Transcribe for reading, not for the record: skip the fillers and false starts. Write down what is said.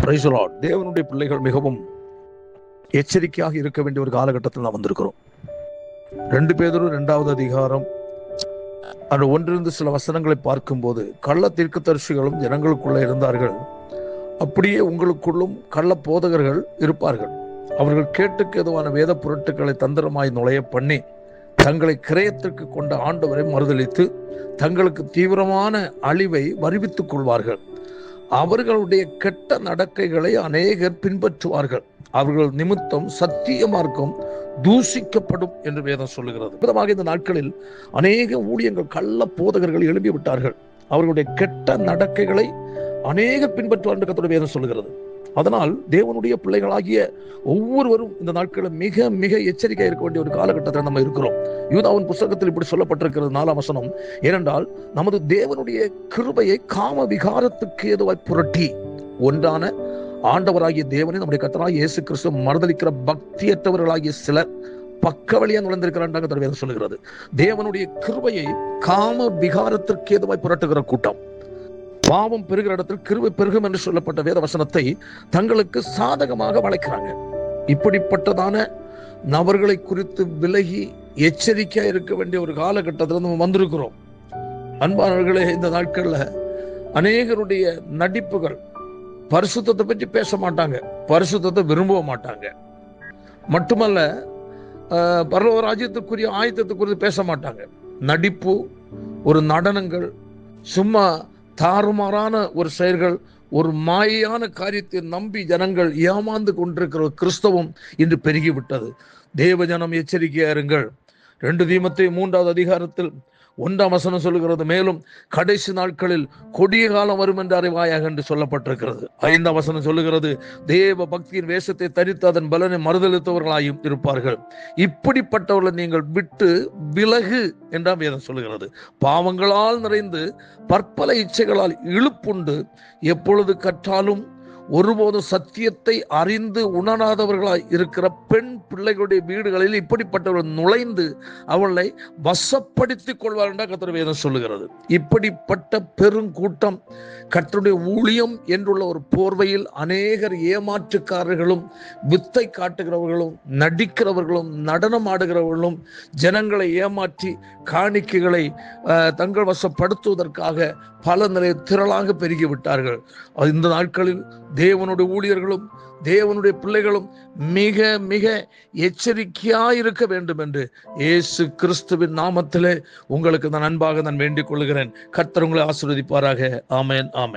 Praise the Lord. தேவனுடைய பிள்ளைகள் மிகவும் எச்சரிக்கையாக இருக்க வேண்டிய ஒரு காலகட்டத்தில் நாம் வந்திருக்கிறோம். 2 பேதுரு 2வது அதிகாரம் அந்த ஒன்றிலிருந்து சில வசனங்களை பார்க்கும்போது, கள்ள தீர்க்கதரிசிகளும் ஜனங்களுக்குள்ள இருந்தார்கள், அப்படியே உங்களுக்குள்ளும் கள்ள போதகர்கள் இருப்பார்கள். அவர்கள் கேட்டுக்கு எதுவான வேத பொருட்களை தந்திரமாய் நுழைய பண்ணி தங்களை கிரயத்திற்கு கொண்ட ஆண்டவரை மறுதலித்து தங்களுக்கு தீவிரமான அழிவை வருவித்துக் கொள்வார்கள். அவர்களுடைய கெட்ட நடக்கைகளை அநேகர் பின்பற்றுவார்கள். அவர்கள் நிமித்தம் சத்திய மார்க்கம் தூஷிக்கப்படும் என்று வேதம் சொல்லுகிறது. விதமாக இந்த நாட்களில் அநேக ஊழியங்கள் கள்ள போதகர்கள் எழுப்பி விட்டார்கள். அவர்களுடைய கெட்ட நடக்கைகளை அநேகர் பின்பற்றுவார் என்று கர்த்தருடைய வேதம் சொல்லுகிறது. அதனால் தேவனுடைய பிள்ளைகளாகிய ஒவ்வொருவரும் இந்த நாட்களில் மிக மிக எச்சரிக்கை இருக்க வேண்டிய ஒரு காலகட்டத்தில் நம்ம இருக்கிறோம். யூதாவின் புத்தகத்தில் இப்படி சொல்லப்பட்டிருக்கிறது 4ஆம் வசனம், ஏனென்றால் நமது தேவனுடைய கிருபையை காம விகாரத்துக்கு ஏதுவாய் புரட்டி ஒன்றான ஆண்டவராகிய தேவனை நம்முடைய கர்த்தராகிய இயேசு கிறிஸ்து மறுதலிக்கிற பக்தியற்றவர்களாகிய சிலர் பக்க வழியா நுழைந்திருக்கிறார் வேதம் சொல்லுகிறது. தேவனுடைய கிருபையை காம விகாரத்திற்கு ஏதுவாய் புரட்டுகிற கூட்டம், பாவம் பெருகிற இடத்தில் கிருபை பெருகும் என்று சொல்லப்பட்ட வேத வசனத்தை தங்களுக்கு சாதகமாக வளைக்கிறாங்க. இப்படிப்பட்டதான நபர்களை குறித்து விலகி எச்சரிக்கையா இருக்க வேண்டிய ஒரு காலகட்டத்தில் நம்ம வந்திருக்கிறோம். அன்பானவர்களே, இந்த நாட்கள்ல அநேகருடைய நடிப்புகள் பரிசுத்தத்தை பற்றி பேச மாட்டாங்க, பரிசுத்தத்தை விரும்ப மாட்டாங்க. மட்டுமல்ல, பரலோக ராஜ்யத்துக்குரிய ஆயத்தத்தை குறித்து பேச மாட்டாங்க. நடிப்பு, ஒரு நடனங்கள், சும்மா தாறுமாறான ஒரு செயல்கள், ஒரு மாயான காரியத்தை நம்பி ஜனங்கள் ஏமாந்து கொண்டிருக்கிற கிறிஸ்தவம் இன்று பெருகிவிட்டது. தேவ ஜனம் எச்சரிக்கையா இருங்கள். 2 தீமோத்தேயு 3வது அதிகாரத்தில் 1ஆம் வசனம் சொல்லுகிறது, மேலும் கடைசி நாட்களில் கொடிய காலம் வரும் என்று அறிவாயாக என்று சொல்லப்பட்டிருக்கிறது. 5ஆம் வசனம் சொல்லுகிறது, தேவ பக்தியின் வேஷத்தை தரித்து அதன் பலனை மறுதலித்தவர்களாயும் இருப்பார்கள். இப்படிப்பட்டவர்களை நீங்கள் விட்டு விலகு என்றாம் வேதம் சொல்லுகிறது. பாவங்களால் நிறைந்து பற்பல இச்சைகளால் இழுப்புண்டு எப்பொழுது கற்றாலும் ஒருபோதும் சத்தியத்தை அறிந்து உணராதவர்களாய் இருக்கிற பெண் பிள்ளைகளுடைய வீடுகளில் இப்படிப்பட்டவர்கள் நுழைந்து அவளை வசப்படுத்திக் கொள்வார் என்ற கர்த்தருடைய வேதம் சொல்லுகிறது. இப்படிப்பட்ட பெருங்கூட்டம் கர்த்தருடைய ஊழியம் என்றுள்ள ஒரு போர்வையில் அநேகர் ஏமாற்றுக்காரர்களும் வித்தை காட்டுகிறவர்களும் நடிக்கிறவர்களும் நடனம் ஆடுகிறவர்களும் ஜனங்களை ஏமாற்றி காணிக்கைகளை தங்கள் வசப்படுத்துவதற்காக பல நிலை திரளாக பெருகிவிட்டார்கள். இந்த நாட்களில் தேவனுடைய ஊழியர்களும் தேவனுடைய பிள்ளைகளும் மிக மிக எச்சரிக்கையாயிருக்க வேண்டும் என்று இயேசு கிறிஸ்துவின் நாமத்திலே உங்களுக்கு நான் அன்பாக வேண்டிக் கொள்கிறேன். கர்த்தர் உங்களை ஆசீர்வதிப்பாராக. ஆமென், ஆமென்.